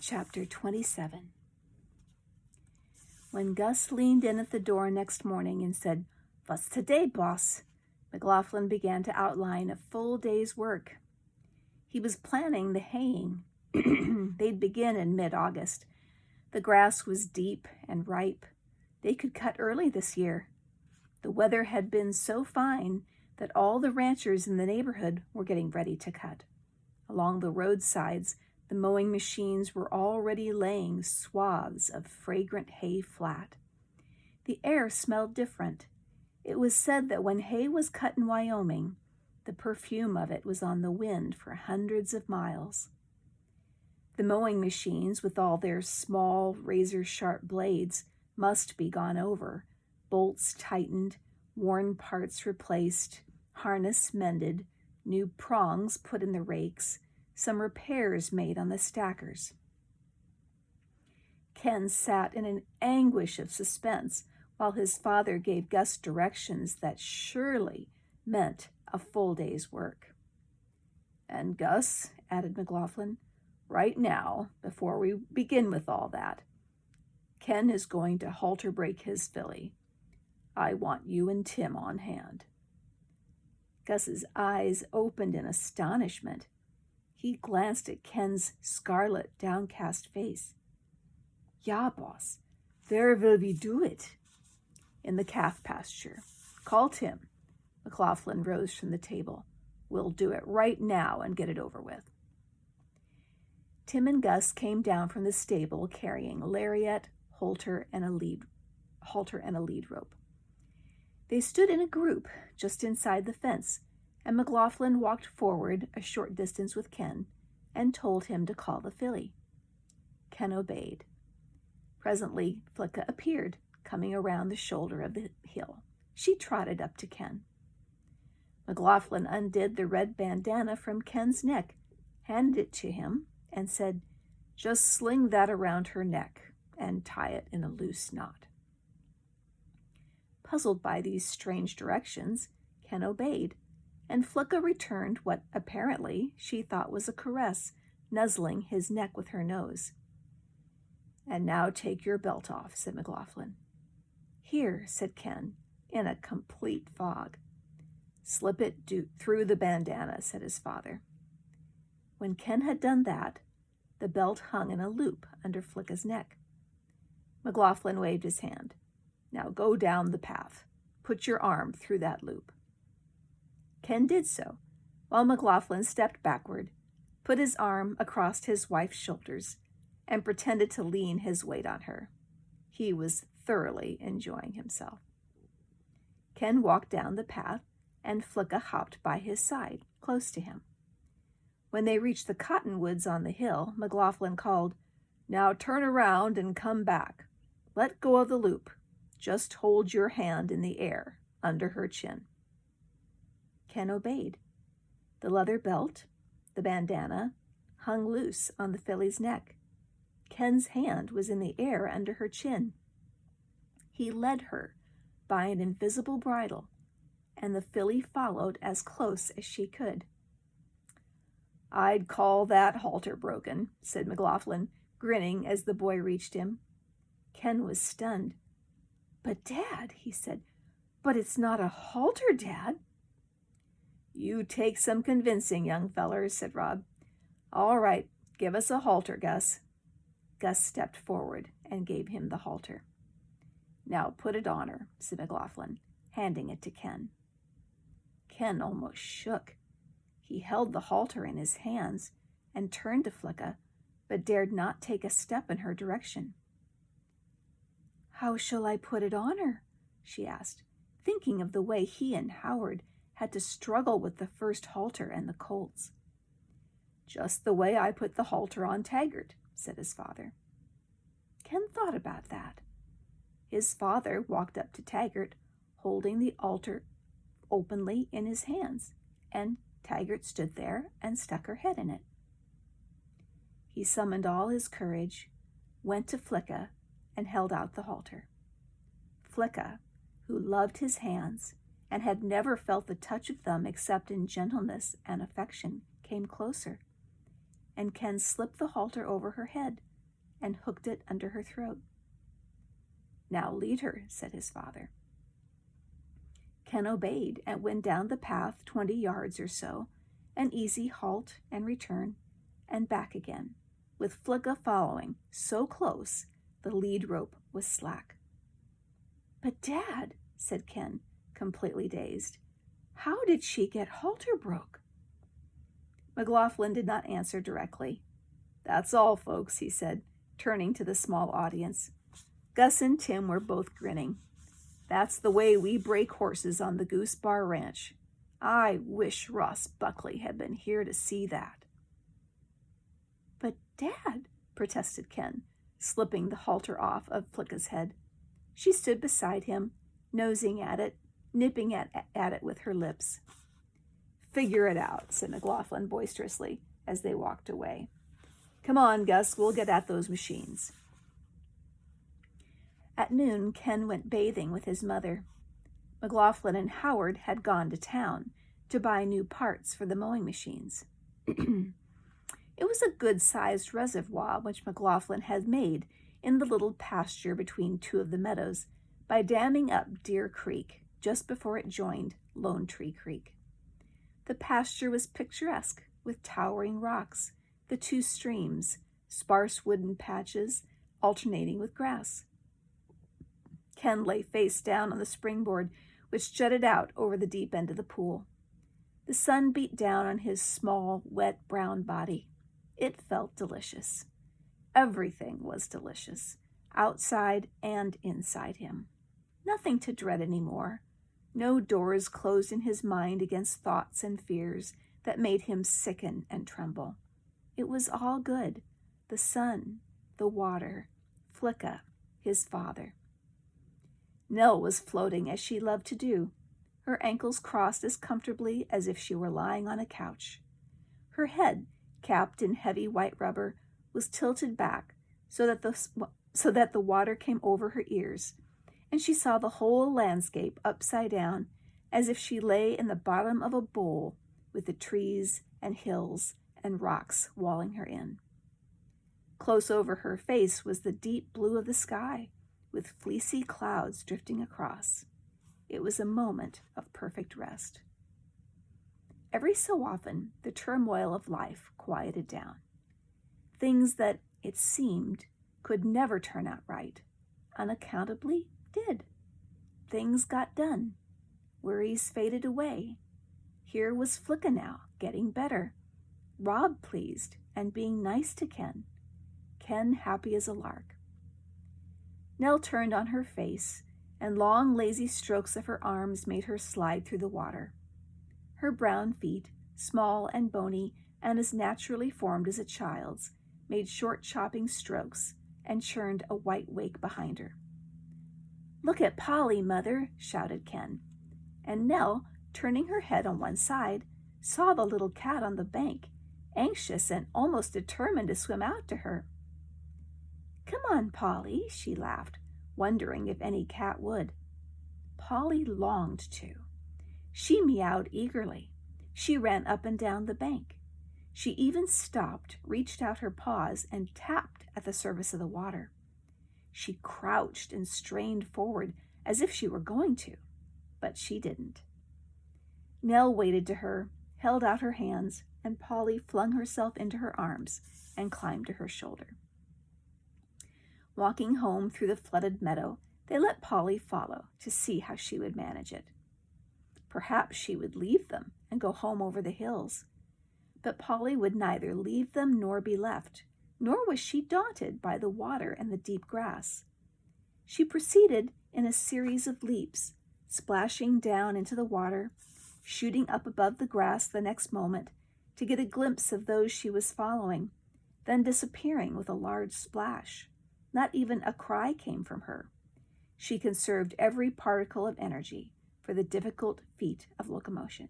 Chapter 27. When Gus leaned in at the door next morning and said, "What's today, boss?" McLaughlin began to outline a full day's work. He was planning the haying. They'd begin in mid-August. The grass was deep and ripe. They could cut early this year. The weather had been so fine that all the ranchers in the neighborhood were getting ready to cut. Along the roadsides, the mowing machines were already laying swaths of fragrant hay flat. The air smelled different. It was said that when hay was cut in Wyoming, the perfume of it was on the wind for hundreds of miles. The mowing machines, with all their small, razor-sharp blades, must be gone over, bolts tightened, worn parts replaced, harness mended, new prongs put in the rakes, some repairs made on the stackers. Ken sat in an anguish of suspense while his father gave Gus directions that surely meant a full day's work. "And Gus," added McLaughlin, "right now, before we begin with all that, Ken is going to halter break his filly. I want you and Tim on hand." Gus's eyes opened in astonishment. He glanced at Ken's scarlet, downcast face. "Ja, boss, where will we do it?" "In the calf pasture. Call Tim." McLaughlin rose from the table. "We'll do it right now and get it over with." Tim and Gus came down from the stable carrying lariat, halter, and a lead rope. They stood in a group just inside the fence, and McLaughlin walked forward a short distance with Ken and told him to call the filly. Ken obeyed. Presently, Flicka appeared, coming around the shoulder of the hill. She trotted up to Ken. McLaughlin undid the red bandana from Ken's neck, handed it to him, and said, "Just sling that around her neck and tie it in a loose knot." Puzzled by these strange directions, Ken obeyed, and Flicka returned what apparently she thought was a caress, nuzzling his neck with her nose. "And now take your belt off," said McLaughlin. "Here," said Ken, in a complete fog. "Slip it through the bandana," said his father. When Ken had done that, the belt hung in a loop under Flicka's neck. McLaughlin waved his hand. "Now go down the path. Put your arm through that loop." Ken did so, while McLaughlin stepped backward, put his arm across his wife's shoulders, and pretended to lean his weight on her. He was thoroughly enjoying himself. Ken walked down the path, and Flicka hopped by his side, close to him. When they reached the cottonwoods on the hill, McLaughlin called, "Now turn around and come back. Let go of the loop. Just hold your hand in the air, under her chin." Ken obeyed. The leather belt, the bandana, hung loose on the filly's neck. Ken's hand was in the air under her chin. He led her by an invisible bridle, and the filly followed as close as she could. "I'd call that halter broken," said McLaughlin, grinning as the boy reached him. Ken was stunned. "But, Dad," he said, "but it's not a halter, Dad." "You take some convincing, young fellers," said Rob. "All right, give us a halter, Gus." Gus stepped forward and gave him the halter. "Now put it on her," said McLaughlin, handing it to Ken. Ken almost shook. He held the halter in his hands and turned to Flicka, but dared not take a step in her direction. "How shall I put it on her?" she asked, thinking of the way he and Howard had to struggle with the first halter and the colts. "Just the way I put the halter on Taggart," said his father. Ken thought about that. His father walked up to Taggart, holding the halter openly in his hands, and Taggart stood there and stuck her head in it. He summoned all his courage, went to Flicka, and held out the halter. Flicka, who loved his hands and had never felt the touch of them except in gentleness and affection, came closer, and Ken slipped the halter over her head, and hooked it under her throat. "Now lead her," said his father. Ken obeyed and went down the path 20 yards or so, an easy halt and return, and back again, with Flicka following so close the lead rope was slack. "But Dad," said Ken, completely dazed, "how did she get halter broke?" McLaughlin did not answer directly. "That's all, folks," he said, turning to the small audience. Gus and Tim were both grinning. "That's the way we break horses on the Goose Bar Ranch. I wish Ross Buckley had been here to see that." "But Dad," protested Ken, slipping the halter off of Flicka's head. She stood beside him, nosing at it, nipping at it with her lips. "Figure it out," said McLaughlin boisterously as they walked away. "Come on, Gus, we'll get at those machines." At noon, Ken went bathing with his mother. McLaughlin and Howard had gone to town to buy new parts for the mowing machines. It was a good-sized reservoir which McLaughlin had made in the little pasture between two of the meadows by damming up Deer Creek just before it joined Lone Tree Creek. The pasture was picturesque with towering rocks, the two streams, sparse wooden patches alternating with grass. Ken lay face down on the springboard which jutted out over the deep end of the pool. The sun beat down on his small, wet, brown body. It felt delicious. Everything was delicious, outside and inside him. Nothing to dread anymore. No doors closed in his mind against thoughts and fears that made him sicken and tremble. It was all good. The sun, the water, Flicka, his father. Nell was floating as she loved to do, her ankles crossed as comfortably as if she were lying on a couch. Her head, capped in heavy white rubber, was tilted back so that the water came over her ears, and she saw the whole landscape upside down as if she lay in the bottom of a bowl with the trees and hills and rocks walling her in. Close over her face was the deep blue of the sky, with fleecy clouds drifting across. It was a moment of perfect rest. Every so often, the turmoil of life quieted down. Things that, it seemed, could never turn out right, unaccountably did. Things got done. Worries faded away. Here was Flicka now, getting better. Rob pleased and being nice to Ken. Ken happy as a lark. Nell turned on her face, and long, lazy strokes of her arms made her slide through the water. Her brown feet, small and bony and as naturally formed as a child's, made short chopping strokes and churned a white wake behind her. "Look at Polly, Mother," shouted Ken, and Nell, turning her head on one side, saw the little cat on the bank, anxious and almost determined to swim out to her. "Come on, Polly," she laughed, wondering if any cat would. Polly longed to. She meowed eagerly. She ran up and down the bank. She even stopped, reached out her paws, and tapped at the surface of the water. She crouched and strained forward as if she were going to, but she didn't. Nell waded to her, held out her hands, and Polly flung herself into her arms and climbed to her shoulder. Walking home through the flooded meadow, they let Polly follow to see how she would manage it. Perhaps she would leave them and go home over the hills. But Polly would neither leave them nor be left, nor was she daunted by the water and the deep grass. She proceeded in a series of leaps, splashing down into the water, shooting up above the grass the next moment to get a glimpse of those she was following, then disappearing with a large splash. Not even a cry came from her. She conserved every particle of energy for the difficult feat of locomotion.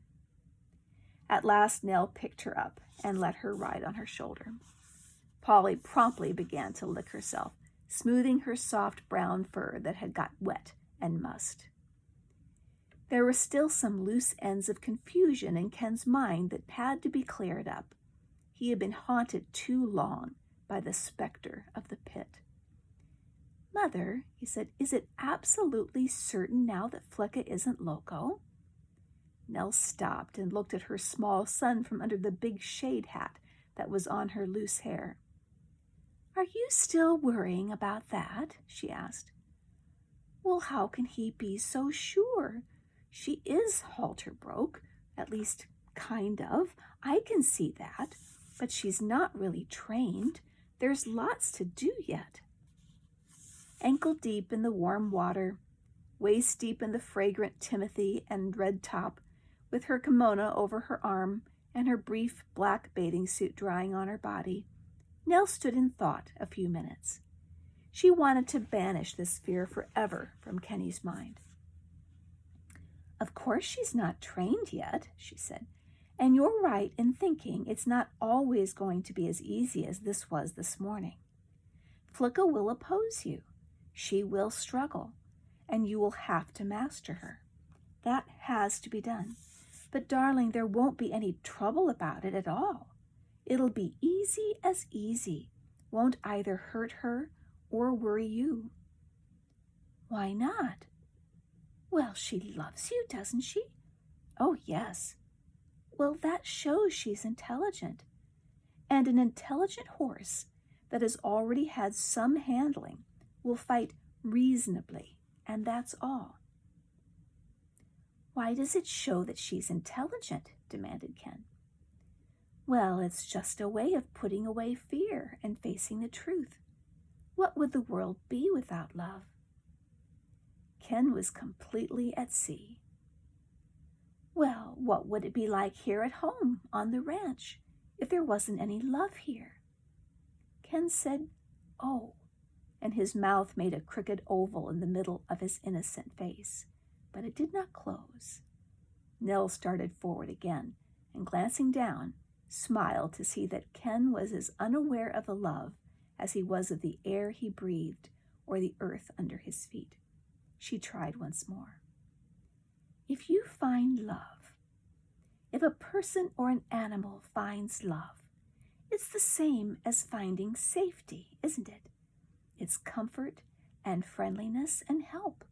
At last Nell picked her up and let her ride on her shoulder. Polly promptly began to lick herself, smoothing her soft brown fur that had got wet and mussed. There were still some loose ends of confusion in Ken's mind that had to be cleared up. He had been haunted too long by the specter of the pit. "Mother," he said, "is it absolutely certain now that Flicka isn't loco?" Nell stopped and looked at her small son from under the big shade hat that was on her loose hair. "Are you still worrying about that?" she asked. "Well, how can he be so sure? She is halter broke, at least kind of. I can see that. But she's not really trained. There's lots to do yet." Ankle deep in the warm water, waist deep in the fragrant timothy and red top, with her kimono over her arm and her brief black bathing suit drying on her body, Nell stood in thought a few minutes. She wanted to banish this fear forever from Kenny's mind. "Of course she's not trained yet," she said, "and you're right in thinking it's not always going to be as easy as this was this morning. Flicka will oppose you. She will struggle, and you will have to master her. That has to be done. But, darling, there won't be any trouble about it at all. It'll be easy as easy. Won't either hurt her or worry you." "Why not?" "Well, she loves you, doesn't she?" "Oh, yes." "Well, that shows she's intelligent. And an intelligent horse that has already had some handling will fight reasonably, and that's all." "Why does it show that she's intelligent?" demanded Ken. "Well, it's just a way of putting away fear and facing the truth. What would the world be without love?" Ken was completely at sea. "Well, what would it be like here at home on the ranch if there wasn't any love here?" Ken said, "Oh," and his mouth made a crooked oval in the middle of his innocent face, but it did not close. Nell started forward again, and glancing down, smiled to see that Ken was as unaware of the love as he was of the air he breathed or the earth under his feet. She tried once more. "If you find love, if a person or an animal finds love, it's the same as finding safety, isn't it? It's comfort and friendliness and help.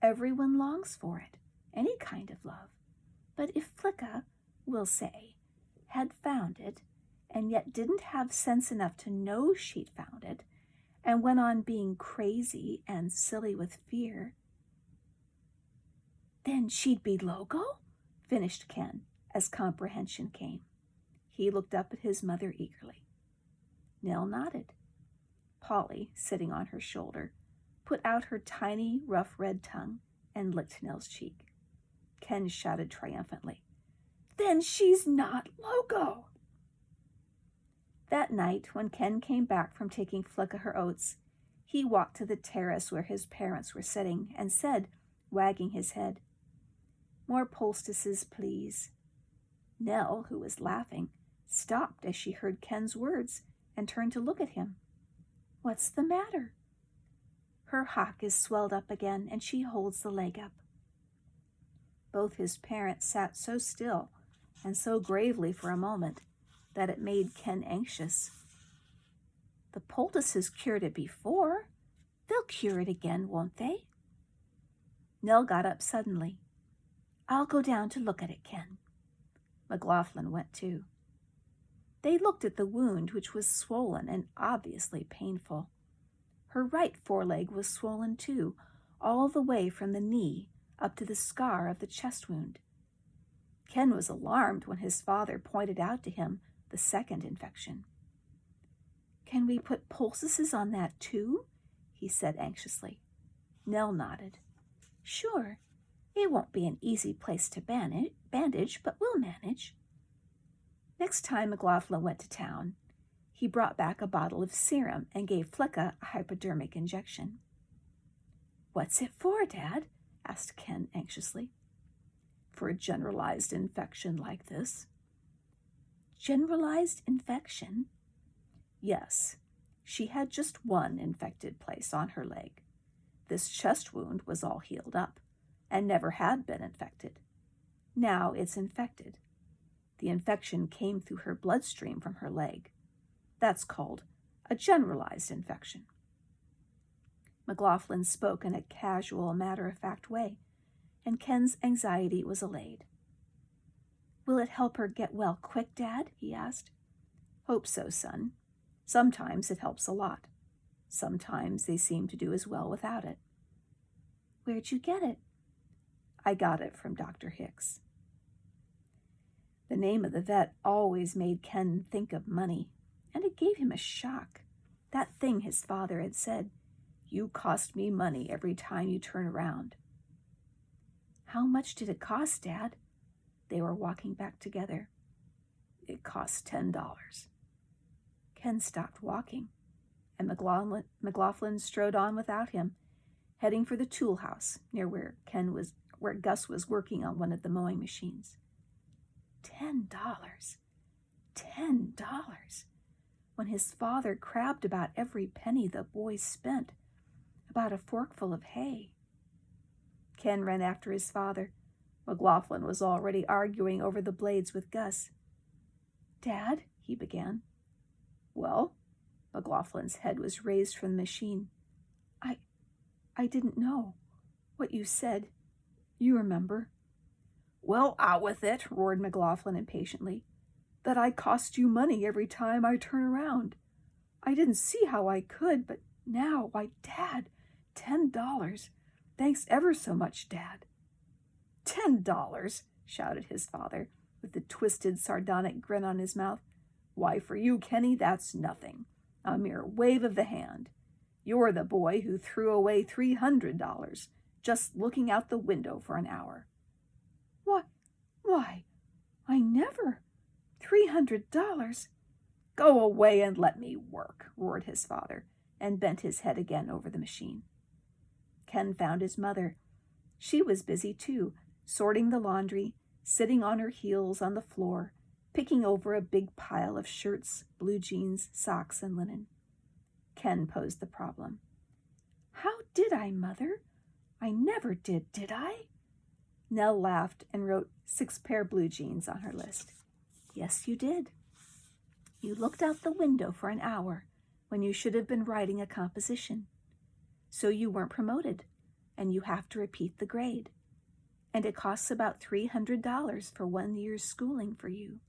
Everyone longs for it, any kind of love. But if Flicka, we'll say, had found it, and yet didn't have sense enough to know she'd found it, and went on being crazy and silly with fear, then she'd be loco?" finished Ken, as comprehension came. He looked up at his mother eagerly. Nell nodded. Polly, sitting on her shoulder, put out her tiny, rough red tongue and licked Nell's cheek. Ken shouted triumphantly, "Then she's not loco!" That night, when Ken came back from taking Flicka her oats, he walked to the terrace where his parents were sitting and said, wagging his head, "More poultices, please." Nell, who was laughing, stopped as she heard Ken's words and turned to look at him. "What's the matter?" "Her hock is swelled up again, and she holds the leg up." Both his parents sat so still and so gravely for a moment that it made Ken anxious. "The poultices cured it before. They'll cure it again, won't they?" Nell got up suddenly. "I'll go down to look at it, Ken." McLaughlin went too. They looked at the wound, which was swollen and obviously painful. Her right foreleg was swollen too, all the way from the knee up to the scar of the chest wound. Ken was alarmed when his father pointed out to him the second infection. "Can we put poultices on that too?" he said anxiously. Nell nodded. "Sure. It won't be an easy place to bandage, but we'll manage." Next time McLaughlin went to town, he brought back a bottle of serum and gave Flicka a hypodermic injection. "What's it for, Dad?" asked Ken anxiously. "For a generalized infection like this." "Generalized infection?" "Yes. She had just one infected place on her leg. This chest wound was all healed up and never had been infected. Now it's infected. The infection came through her bloodstream from her leg. That's called a generalized infection. McLaughlin spoke in a casual, matter-of-fact way, and Ken's anxiety was allayed. "Will it help her get well quick, Dad?" he asked. "Hope so, son. Sometimes it helps a lot. Sometimes they seem to do as well without it." "Where'd you get it?" "I got it from Dr. Hicks." The name of the vet always made Ken think of money, and it gave him a shock. That thing his father had said, "You cost me money every time you turn around." "How much did it cost, Dad?" They were walking back together. "It cost $10. Ken stopped walking, and McLaughlin strode on without him, heading for the tool house near where Gus was working on one of the mowing machines. $10. $10. When his father crabbed about every penny the boy spent, about a forkful of hay. Ken ran after his father. McLaughlin was already arguing over the blades with Gus. "Dad," he began. "Well?" McLaughlin's head was raised from the machine. I didn't know what you said. You remember." "Well, out with it," roared McLaughlin impatiently. "That I cost you money every time I turn around. I didn't see how I could, but now, why, Dad, $10. Thanks ever so much, Dad." $10, shouted his father, with the twisted, sardonic grin on his mouth. "Why, for you, Kenny, that's nothing. A mere wave of the hand. You're the boy who threw away $300 just looking out the window for an hour." Why, I never. $300? "Go away and let me work," roared his father, and bent his head again over the machine. Ken found his mother. She was busy too, sorting the laundry, sitting on her heels on the floor, picking over a big pile of shirts, blue jeans, socks, and linen. Ken posed the problem. "How did I, Mother? I never did I?" Nell laughed and wrote 6 pair blue jeans on her list. "Yes, you did. You looked out the window for an hour when you should have been writing a composition. So you weren't promoted, and you have to repeat the grade. And it costs about $300 for 1 year's schooling for you."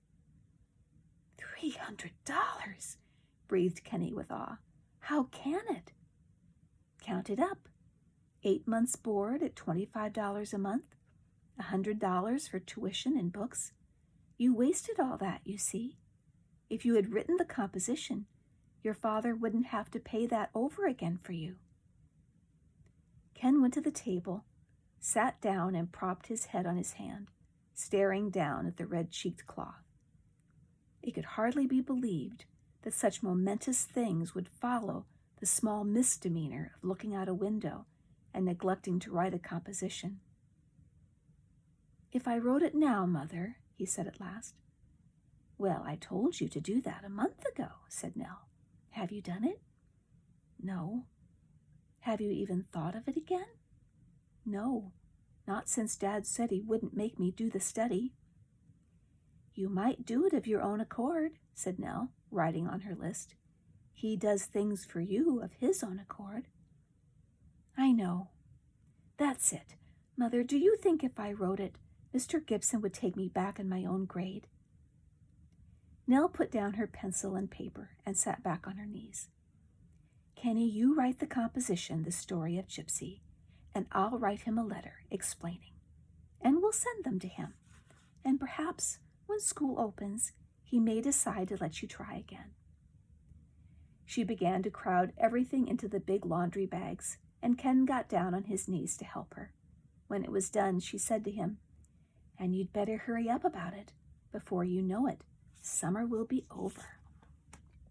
$300, breathed Kenny with awe. "How can it?" "Count it up. 8 months' board at $25 a month, $100 for tuition and books. You wasted all that, you see. If you had written the composition, your father wouldn't have to pay that over again for you." Ken went to the table, sat down, and propped his head on his hand, staring down at the red-cheeked cloth. It could hardly be believed that such momentous things would follow the small misdemeanor of looking out a window and neglecting to write a composition. "If I wrote it now, Mother," he said at last. "Well, I told you to do that a month ago," said Nell. "Have you done it?" "No." "Have you even thought of it again?" "No, not since Dad said he wouldn't make me do the study." "You might do it of your own accord," said Nell, writing on her list. "He does things for you of his own accord." "I know. That's it. Mother, do you think if I wrote it, Mr. Gibson would take me back in my own grade?" Nell put down her pencil and paper and sat back on her knees. "Kenny, you write the composition, The Story of Gypsy, and I'll write him a letter explaining. And we'll send them to him. And perhaps when school opens, he may decide to let you try again." She began to crowd everything into the big laundry bags, and Ken got down on his knees to help her. When it was done, she said to him, "And you'd better hurry up about it. Before you know it, summer will be over."